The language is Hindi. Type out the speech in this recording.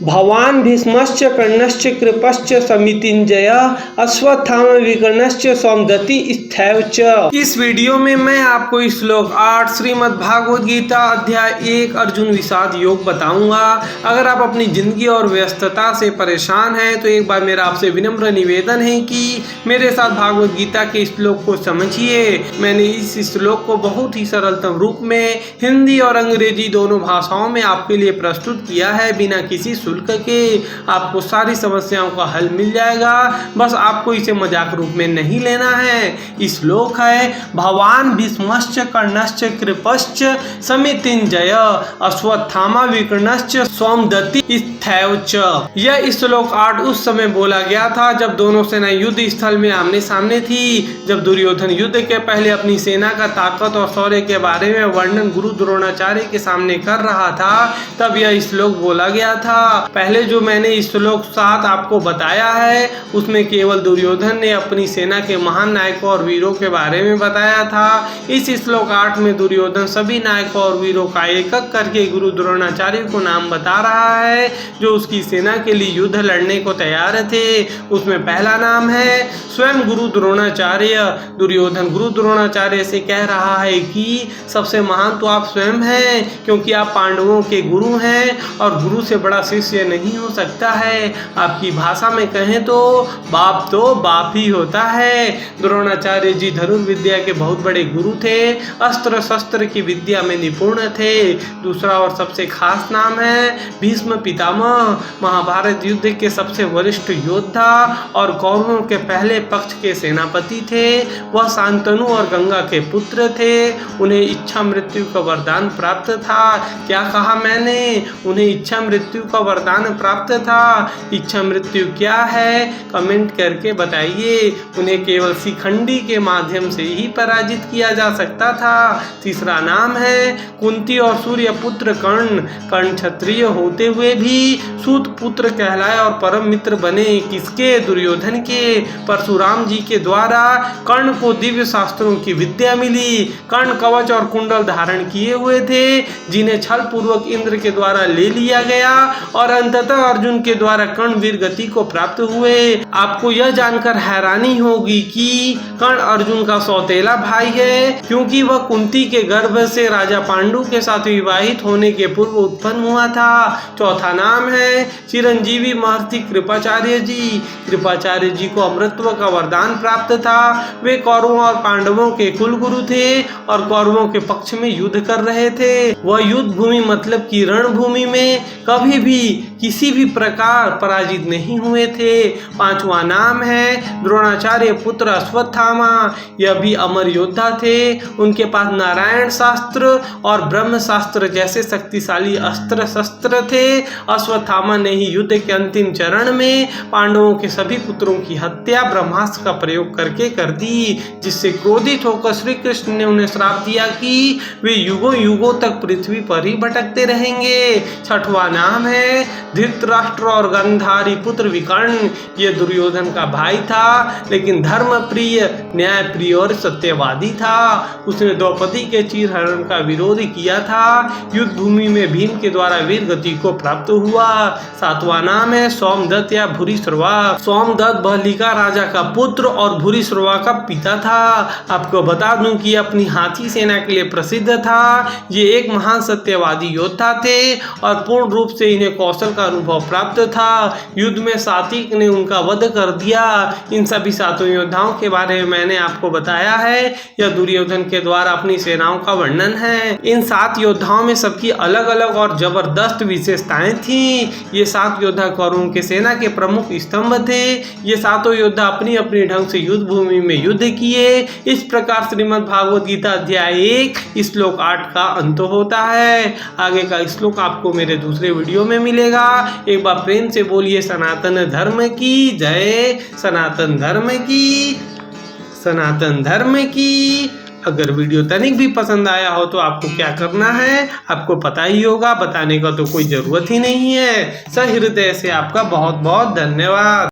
भवान् भीष्मश्च कर्णश्च कृपश्च समितिञ्जयः अश्वत्थामा विकर्णश्च सौमदत्ति स्थैव च। इस वीडियो में मैं आपको श्लोक 8 श्रीमद् भागवत गीता अध्याय 1 अर्जुन विषाद योग बताऊंगा। अगर आप अपनी जिंदगी और व्यस्तता से परेशान हैं तो एक बार मेरा आपसे विनम्र निवेदन है कि मेरे साथ भागवत गीता के श्लोक को समझिए। मैंने इस श्लोक को बहुत ही सरलतम रूप में हिंदी और अंग्रेजी दोनों भाषाओं में आपके लिए प्रस्तुत किया है। बिना किसी शुल्क के आपको सारी समस्याओं का हल मिल जाएगा। बस आपको इसे मजाक रूप में नहीं लेना है। श्लोक है भवान् भीष्मश्च कर्णश्च कृपश्च समितिञ्जयः अश्वत्थामा विकर्णश्च सौमदत्ति स्थैव च। यह श्लोक 8 उस समय बोला गया था जब दोनों सेना युद्ध स्थल में आमने सामने थी। जब दुर्योधन युद्ध के पहले अपनी सेना का ताकत और शौर्य के बारे में वर्णन गुरु द्रोणाचार्य के सामने कर रहा था, तब यह श्लोक बोला गया था। पहले जो मैंने श्लोक 7 आपको बताया है उसमें केवल दुर्योधन ने अपनी सेना के महान नायकों और वीरों के बारे में बताया था। इस श्लोक 8 में दुर्योधन सभी नायकों और वीरों का एक एक करके गुरु द्रोणाचार्य को नाम बता रहा है जो उसकी सेना के लिए युद्ध लड़ने को तैयार थे। उसमें पहला नाम है स्वयं गुरु द्रोणाचार्य। दुर्योधन गुरु द्रोणाचार्य से कह रहा है कि सबसे महान तो आप स्वयं हैं, क्योंकि आप पांडवों के गुरु हैं और गुरु से बड़ा शिष्य नहीं हो सकता है। आपकी भाषा में कहें तो बाप ही होता है। द्रोणाचार्य जी धनुर्विद्या के बहुत बड़े गुरु थे, अस्त्र शस्त्र की विद्या में निपुण थे। दूसरा और सबसे खास नाम है भीष्म पितामह। महाभारत युद्ध के सबसे वरिष्ठ योद्धा और कौरवों के पहले पक्ष के सेनापति थे। वह शांतनु और गंगा के पुत्र थे। उन्हें इच्छा मृत्यु का वरदान प्राप्त था। क्या कहा मैंने? उन्हें इच्छा मृत्यु का वरदान प्राप्त था। इच्छा मृत्यु क्या है कमेंट करके बताइए। उन्हें केवल शिखंडी के माध्यम से ही पराजित किया जा सकता था। तीसरा नाम है कुंती और सूर्य पुत्र कर्ण। कर्ण क्षत्रिय होते हुए भी सूत पुत्र कहलाए और परम मित्र बने। किसके? दुर्योधन के। परशुराम जी के द्वारा कर्ण को दिव्य शास्त्रों की विद्या मिली। कर्ण कवच और कुंडल धारण किए हुए थे जिन्हें छल पूर्वक इंद्र के द्वारा ले लिया गया और अंततः अर्जुन के द्वारा कर्ण वीर गति को प्राप्त हुए। आपको यह जानकर हैरानी होगी कि कर्ण अर्जुन का सौतेला भाई है, क्योंकि वह कुंती के गर्भ से राजा पांडु के साथ विवाहित होने के पूर्व उत्पन्न हुआ था। चौथा नाम है चिरंजीवी महर्षि कृपाचार्य जी। कृपाचार्य जी को अमृतत्व का वरदान प्राप्त था। वे कौरवों और पांडवों के कुल गुरु थे और कौरवों के पक्ष में युद्ध कर रहे थे। वह युद्ध भूमि मतलब की रणभूमि में कभी भी किसी भी प्रकार पराजित नहीं हुए थे। पांचवा नाम है द्रोणाचार्य पुत्र अश्वत्थामा। यह भी अमर योद्धा थे। उनके पास नारायण शास्त्र और ब्रह्म शास्त्र जैसे शक्तिशाली अस्त्र शस्त्र थे। अश्वत्थामा ने ही युद्ध के अंतिम चरण में पांडवों के सभी पुत्रों की हत्या ब्रह्मास्त्र का प्रयोग करके कर दी, जिससे क्रोधित होकर श्री कृष्ण ने उन्हें श्राप दिया कि वे युगों युगों तक पृथ्वी पर ही भटकते रहेंगे। छठवां नाम है धृतराष्ट्र और गंधारी पुत्र विकर्ण। यह दुर्योधन का भाई था, लेकिन धर्म प्रिय, न्याय प्रिय और सत्यवादी था। उसने द्रौपदी के चीरहरण का विरोध किया था। युद्ध भूमि में भीम के द्वारा वीर गति को प्राप्त हुआ। सातवां नाम है सौमदत्त या भूरिश्रवा। सौमदत्त बहलिका राजा का पुत्र और भूरिश्रवा का पिता था। आपको बता दूं कि अपनी हाथी सेना के लिए प्रसिद्ध था। ये एक महान सत्यवादी योद्धा थे और पूर्ण रूप से इन्हें कौशल का अनुभव प्राप्त था। युद्ध में सात्विक ने उनका वध कर दिया। इन सभी सातों योद्धाओं के बारे में मैंने आपको बताया है। यह दुर्योधन के द्वारा अपनी सेनाओं का वर्णन है। इन 7 योद्धाओं में सबकी अलग अलग और जबरदस्त विशेषताएं थीं। ये 7 योद्धा कौरवों के सेना के प्रमुख स्तंभ थे। ये सातों योद्धा अपनी अपनी ढंग से युद्ध भूमि में युद्ध किए। इस प्रकार श्रीमद् भागवत गीता अध्याय 1 श्लोक 8 का अंत होता है। आगे का श्लोक आपको मेरे दूसरे वीडियो में मिलेगा। एक बार प्रेम से बोलिए सनातन धर्म की जय। सनातन धर्म की। अगर वीडियो तनिक भी पसंद आया हो तो आपको क्या करना है आपको पता ही होगा। बताने का तो कोई जरूरत ही नहीं है। सहृदय से आपका बहुत बहुत धन्यवाद।